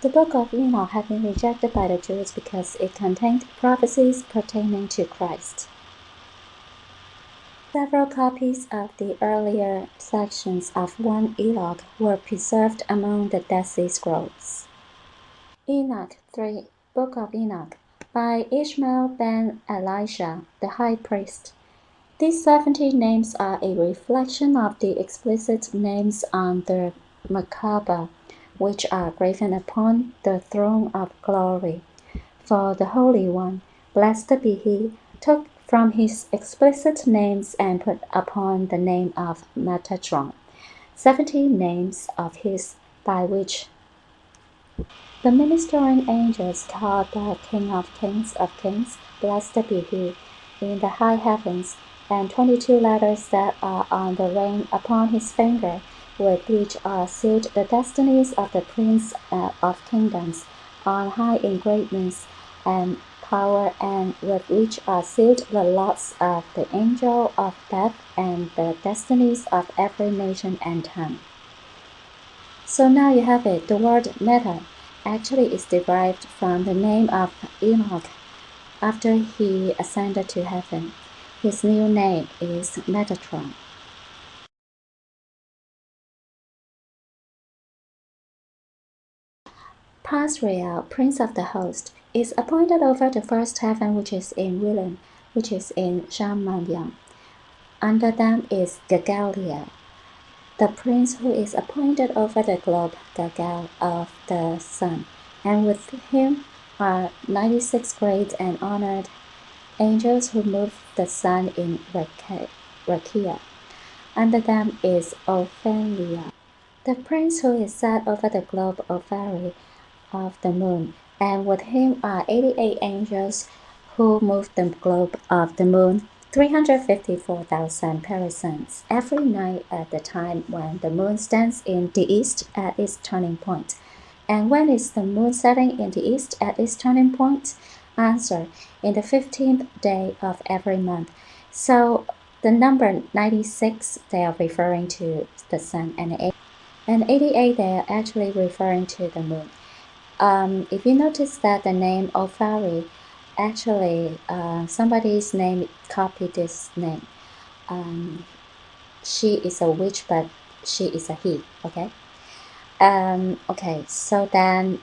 The book of Enoch had been rejected by the Jews because it contained prophecies pertaining to Christ. Several copies of the earlier sections of 1 Enoch were preserved among the Dead Sea Scrolls. Enoch 3, Book of Enoch, by Ishmael ben Elisha, the high priest. These 70 names are a reflection of the explicit names on the Merkabah, which are graven upon the throne of glory. For the Holy One, blessed be He, took from his explicit names and put upon the name of Metatron, 70 names of his, by which the ministering angels called the King of Kings, blessed be He, in the high heavens, and 22 letters that are on the ring upon his finger, with which are sealed the destinies of the Prince of Kingdoms, on high in greatness and power, and with which are sealed the lots of the angel of death and the destinies of every nation and tongue. So now you have it. The word meta actually is derived from the name of Enoch after he ascended to heaven. His new name is Metatron. Pasriel, prince of the host, is appointed over the first heaven, which is in William, which is in Shamanyam. Under them is Gagaliel, the prince who is appointed over the globe, Gagal of the sun, and with him are 96 great and honored angels who move the sun in Rakia. Under them is Ophelia, the prince who is set over the globe Ophari of the moon, and with him are 88 angels who move the globe of the moon, 354,000 parasangs every night at the time when the moon stands in the east at its turning point. And when is the moon setting in the east at its turning point? Answer: in the 15th day of every month. So the number 96, they are referring to the sun, and 88, they are actually referring to the moon. If you notice that the name Ophari, actually somebody's name copied this name. She is a witch, but she is a he, okay? Okay, so then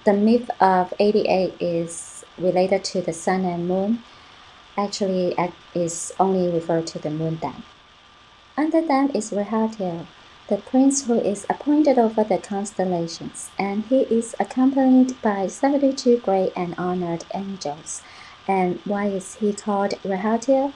the myth of 88 is related to the sun and moon. Actually, is only referred to the moon then. Under them is Rehatil, the prince who is appointed over the constellations, and he is accompanied by 72 great and honored angels. And why is he called Rehatil?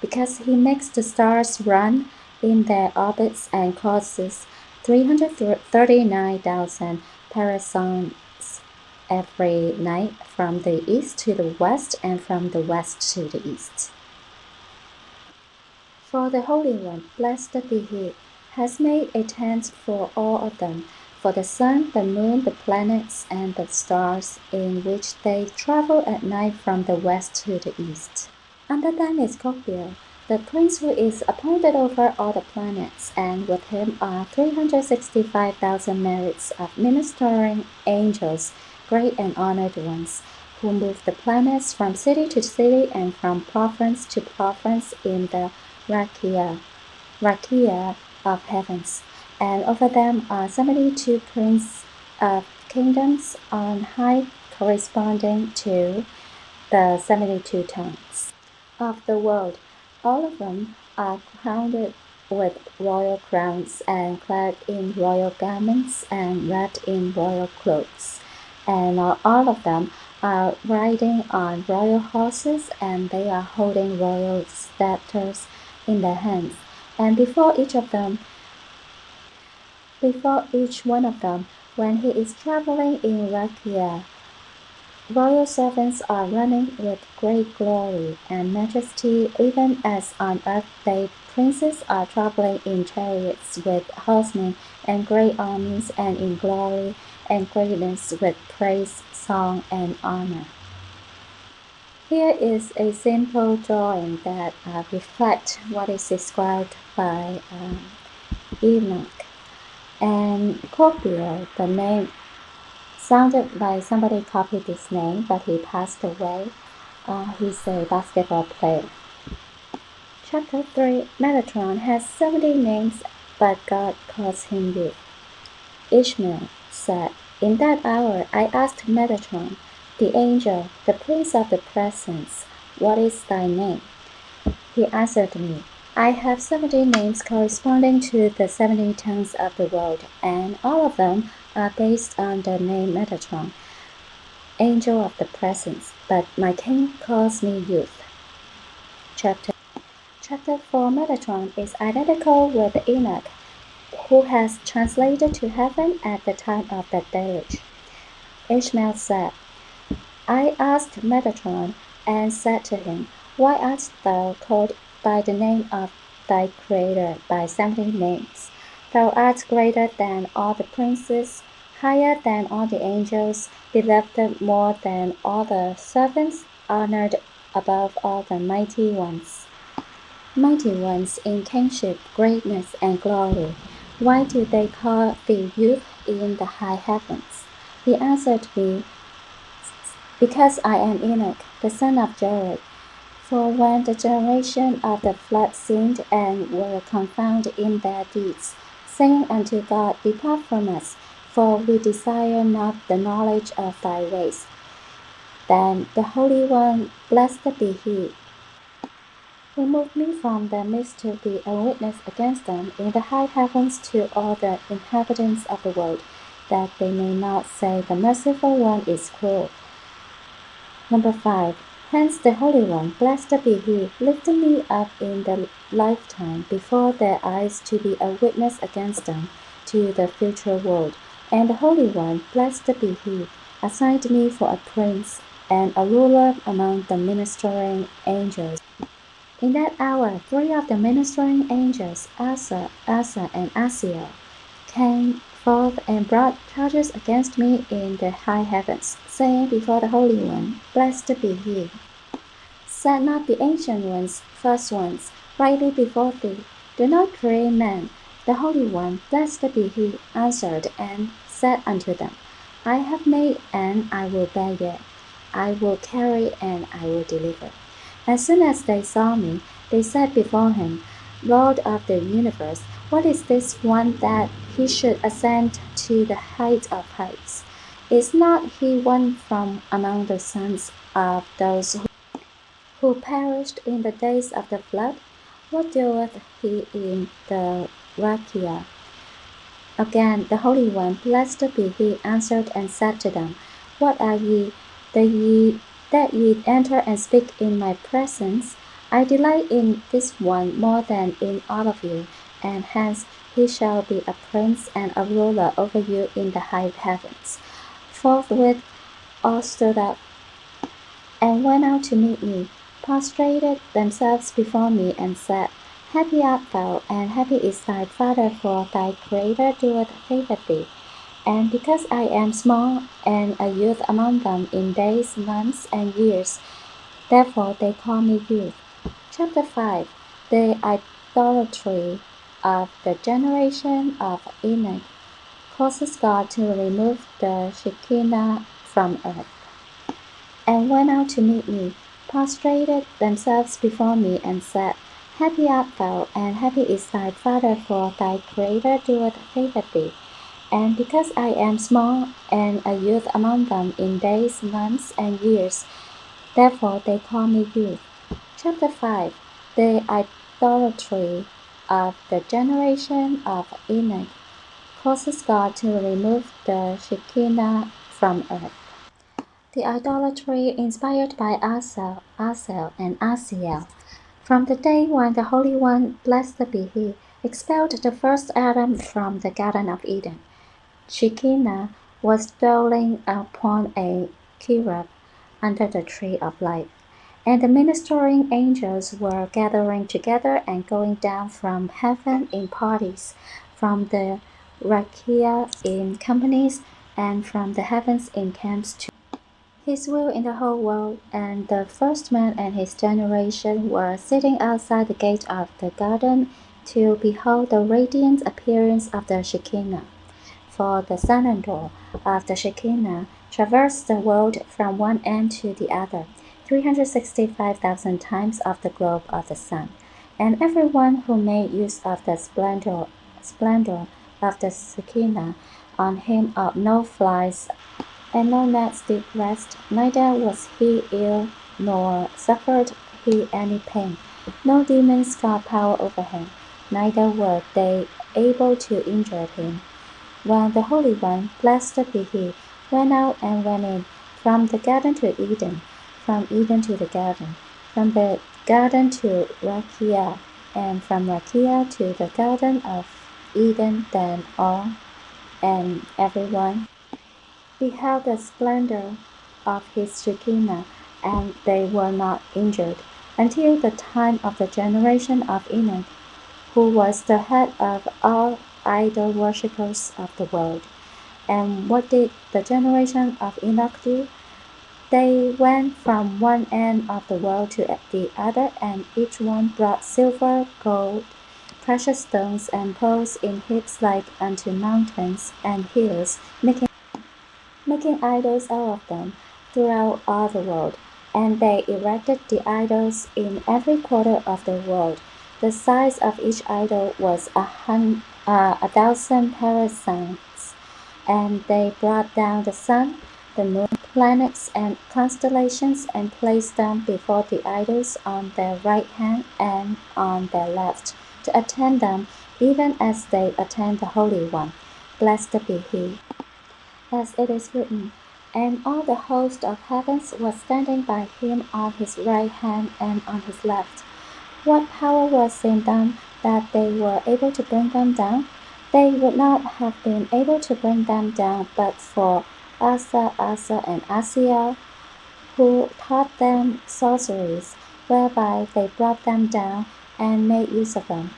Because he makes the stars run in their orbits and causes 339,000 parasangs every night from the east to the west and from the west to the east. For the Holy One, blessed be He, has made a tent for all of them, for the sun, the moon, the planets, and the stars, in which they travel at night from the west to the east. Under them is Copiel, the prince who is appointed over all the planets, and with him are 365,000 merits of ministering angels, great and honored ones, who move the planets from city to city and from province to province in the Rakia of heavens, and over them are 72 princes of kingdoms on high, corresponding to the 72 tongues of the world. All of them are crowned with royal crowns and clad in royal garments and wrapped in royal clothes, and all of them are riding on royal horses, and they are holding royal scepters in their hands. And before each one of them, when he is traveling in Rakia, royal servants are running with great glory and majesty, even as on earth princes are traveling in chariots with horsemen and great armies, and in glory and greatness with praise, song, and honor. Here is a simple drawing that reflects what is described by Enoch. And Copier, the name sounded like somebody copied this name, but he passed away. He's a basketball player. Chapter 3. Metatron has 70 names, but God calls him youth. Ishmael said, "In that hour I asked Metatron, the angel, the prince of the presence, 'What is thy name?' He answered me, 'I have 70 names corresponding to the 70 tongues of the world, and all of them are based on the name Metatron, angel of the presence, but my king calls me youth.'" Chapter 4. Metatron is identical with Enoch, who has translated to heaven at the time of the deluge. Ishmael said, "I asked Metatron, and said to him, 'Why art thou called by the name of thy Creator by 70 names? Thou art greater than all the princes, higher than all the angels, beloved more than all the servants, honored above all the mighty ones in kingship, greatness, and glory. Why do they call thee youth in the high heavens?' He answered me, 'Because I am Enoch, the son of Jared. For when the generation of the flood sinned and were confounded in their deeds, saying unto God, Depart from us, for we desire not the knowledge of thy ways, then the Holy One, blessed be he, removed me from their midst to be a witness against them in the high heavens to all the inhabitants of the world, that they may not say the merciful one is cruel.' Number 5. Hence the Holy One, blessed be he, lifted me up in the lifetime before their eyes to be a witness against them to the future world. And the Holy One, blessed be he, assigned me for a prince and a ruler among the ministering angels. In that hour 3 of the ministering angels, Asa, and Asiel, came forth and brought charges against me in the high heavens, saying before the Holy One, blessed be he. Said not the ancient ones, first ones, rightly before thee, do not create man. The Holy One, blessed be he, answered and said unto them, I have made and I will bear yet. I will carry and I will deliver. As soon as they saw me, they said before him, Lord of the universe, what is this one that he should ascend to the height of heights? Is not he one from among the sons of those who perished in the days of the flood? What doeth he in the rakia? Again the Holy One, blessed be he, answered and said to them, What are ye, that ye enter and speak in my presence? I delight in this one more than in all of you, and hence he shall be a prince and a ruler over you in the high heavens. Forthwith all stood up and went out to meet me, prostrated themselves before me, and said, Happy art thou, and happy is thy father, for thy Creator doeth favor thee. And because I am small and a youth among them in days, months, and years, therefore they call me youth. Chapter 5. The idolatry of the generation of Enoch causes God to remove the Shekinah from earth. And went out to meet me, prostrated themselves before me, and said, Happy art thou, and happy is thy father, for thy Creator doeth favor thee. And because I am small and a youth among them in days, months, and years, therefore they call me youth. Chapter 5. The idolatry of the generation of Enoch causes God to remove the Shekinah from earth. The idolatry inspired by Asel, and Asiel. From the day when the Holy One, blessed be he, expelled the first Adam from the Garden of Eden, Shekinah was dwelling upon a cherub under the tree of life, and the ministering angels were gathering together and going down from heaven in parties, from the rakia in companies, and from the heavens in camps to his will in the whole world. And the first man and his generation were sitting outside the gate of the garden to behold the radiant appearance of the Shekinah. For the splendor of the Shekinah traversed the world from one end to the other, 365,000 times of the globe of the sun. And everyone who made use of the splendor of the Shekinah, on him no flies and no gnats did rest, neither was he ill, nor suffered he any pain. No demons got power over him, neither were they able to injure him. When the Holy One, blessed be he, went out and went in, from the garden to Eden, from Eden to the garden, from the garden to Rakia, and from Rakia to the garden of Eden, then all and everyone beheld the splendor of his Shekinah, and they were not injured, until the time of the generation of Enoch, who was the head of all idol worshippers of the world. And what did the generation of Enoch do? They went from one end of the world to the other, and each one brought silver, gold, precious stones, and pearls in heaps like unto mountains and hills, making idols out of them throughout all the world. And they erected the idols in every quarter of the world. The size of each idol was 1,000 parasangs. And they brought down the sun, the moon, planets, and constellations, and placed them before the idols on their right hand and on their left, to attend them, even as they attend the Holy One. Blessed be he. As it is written, and all the host of heavens was standing by him on his right hand and on his left. What power was in them that they were able to bring them down? They would not have been able to bring them down but for Asa, and Asiel, who taught them sorceries, whereby they brought them down and made use of them.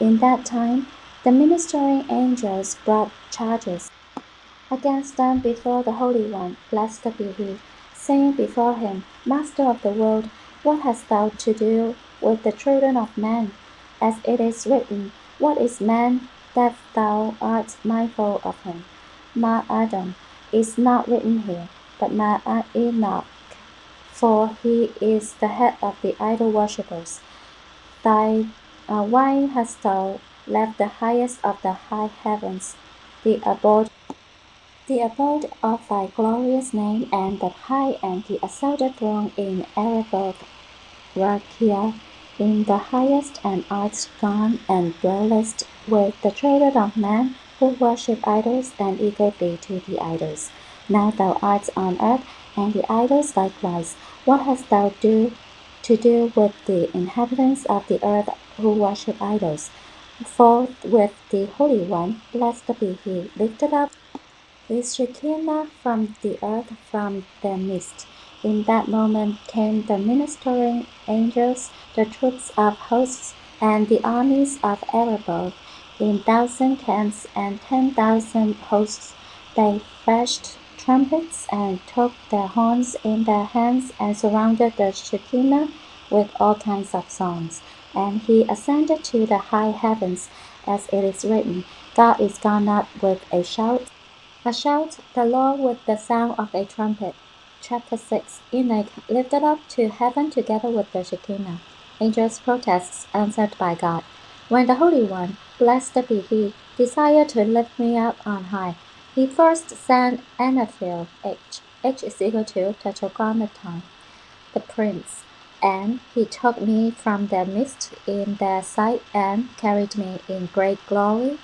In that time, the ministering angels brought charges against them before the Holy One, blessed be he, saying before him, Master of the world, what hast thou to do with the children of men? As it is written, what is man that thou art mindful of him? Ma-Adam is not written here, but Ma-Enoch, for he is the head of the idol worshippers. Why hast thou left the highest of the high heavens, the abode of thy glorious name, and the high and the exalted throne in Erebeth, Rakia, in the highest, and art gone and dwellest with the children of men who worship idols and eagle thee to the idols. Now thou art on earth, and the idols likewise. What hast thou to do with the inhabitants of the earth who worship idols? For with the Holy One, blessed be he, lifted up his Shekinah from the earth, from their midst. In that moment came the ministering angels, the troops of hosts, and the armies of Erebeth, in 1,000 camps and 10,000 hosts. They fetched trumpets and took their horns in their hands, and surrounded the Shekinah with all kinds of songs. And he ascended to the high heavens, as it is written, God is gone up with a shout, the Lord with the sound of a trumpet. Chapter 6. Enoch lifted up to heaven together with the Shekinah. Angels' protests answered by God. When the Holy One, blessed be he, desired to lift me up on high, he first sent Anaphil, H is equal to Tetragrammaton, the prince, and he took me from their midst in their sight, and carried me in great glory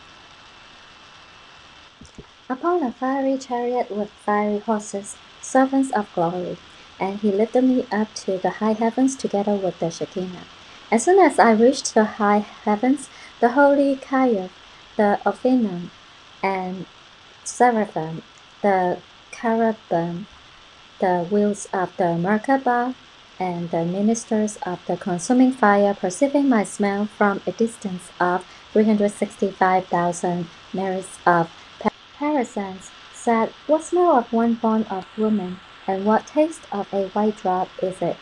upon a fiery chariot with fiery horses, servants of glory. And he lifted me up to the high heavens together with the Shekinah. As soon as I reached the high heavens, the holy Kayah, the Ophinim, and Seraphim, the cherubim, the wheels of the Merkabah, and the ministers of the consuming fire, perceiving my smell from a distance of 365,000 merits of parasangs, said, What smell of one born of woman, and what taste of a white drop is it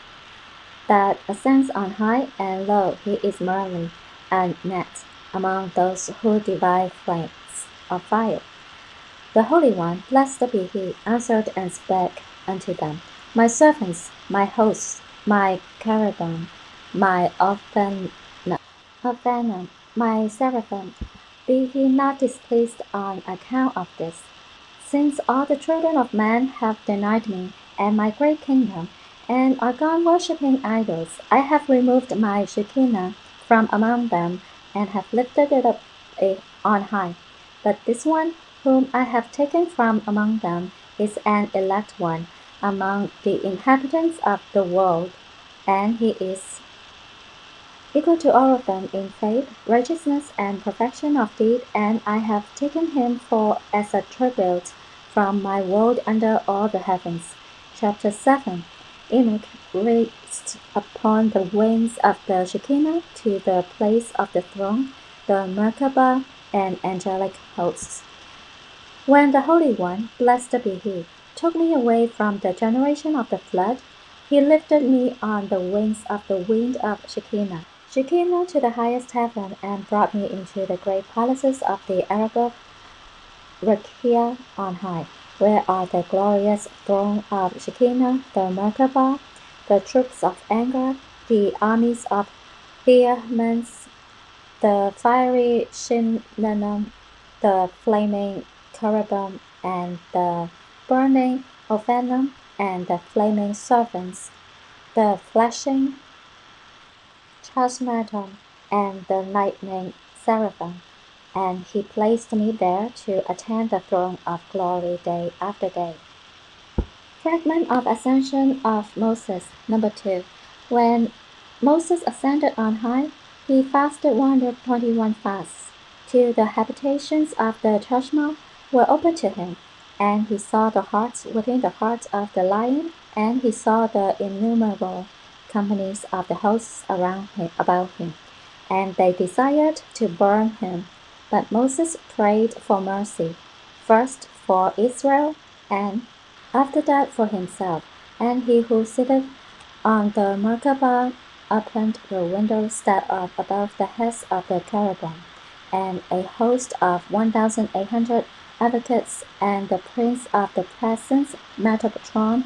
that ascends on high, and lo, he is merely a gnat, among those who divide flames of fire. The Holy One, blessed be he, answered and spake unto them, My servants, my hosts, my cherubim, my Ophanim, my seraphim, be he not displeased on account of this. Since all the children of men have denied me and my great kingdom, and are gone worshipping idols, I have removed my Shekinah from among them, and have lifted it up on high. But this one, whom I have taken from among them, is an elect one among the inhabitants of the world, and he is equal to all of them in faith, righteousness, and perfection of deed, and I have taken him for as a tribute from my world under all the heavens. Chapter 7. Enoch raised upon the wings of the Shekinah to the place of the throne, the Merkabah, and angelic hosts. When the Holy One, blessed be he, took me away from the generation of the flood, he lifted me on the wings of the wind of Shekinah to the highest heaven, and brought me into the great palaces of the Arabah Rakia on high, where are the glorious throne of Shekinah, the Merkabah, the troops of anger, the armies of vehemence, the fiery Shinanim, the flaming cherubim, and the burning Ophanim, and the flaming servants, the flashing Chasmatum, and the lightning seraphim, and he placed me there to attend the throne of glory day after day. Fragment of Ascension of Moses, number 2. When Moses ascended on high, he fasted 121 fasts, till the habitations of the Chashma were opened to him, and he saw the hearts within the heart of the lion, and he saw the innumerable companies of the hosts about him, and they desired to burn him. But Moses prayed for mercy, first for Israel, and after that for himself. And he who sitteth on the Merkabah opened the windows that are above the heads of the cherubim, and a host of 1,800 advocates, and the prince of the presence, Metatron,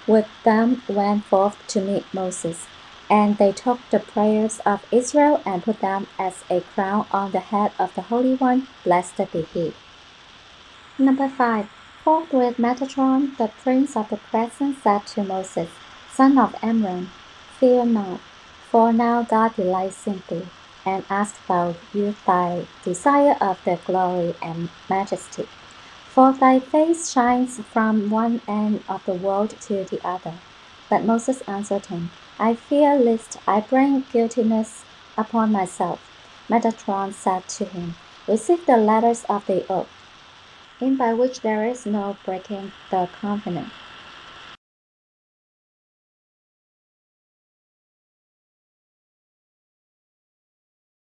with them went forth to meet Moses. And they took the prayers of Israel, and put them as a crown on the head of the Holy One, blessed be he. Number 5. Forthwith Metatron, the prince of the presence, said to Moses, Son of Amram, fear not, for now God delights in thee, and ask thou youth thy desire of the glory and majesty. For thy face shines from one end of the world to the other. But Moses answered him, I fear lest I bring guiltiness upon myself. Metatron said to him, Receive the letters of the oath, in by which there is no breaking the covenant.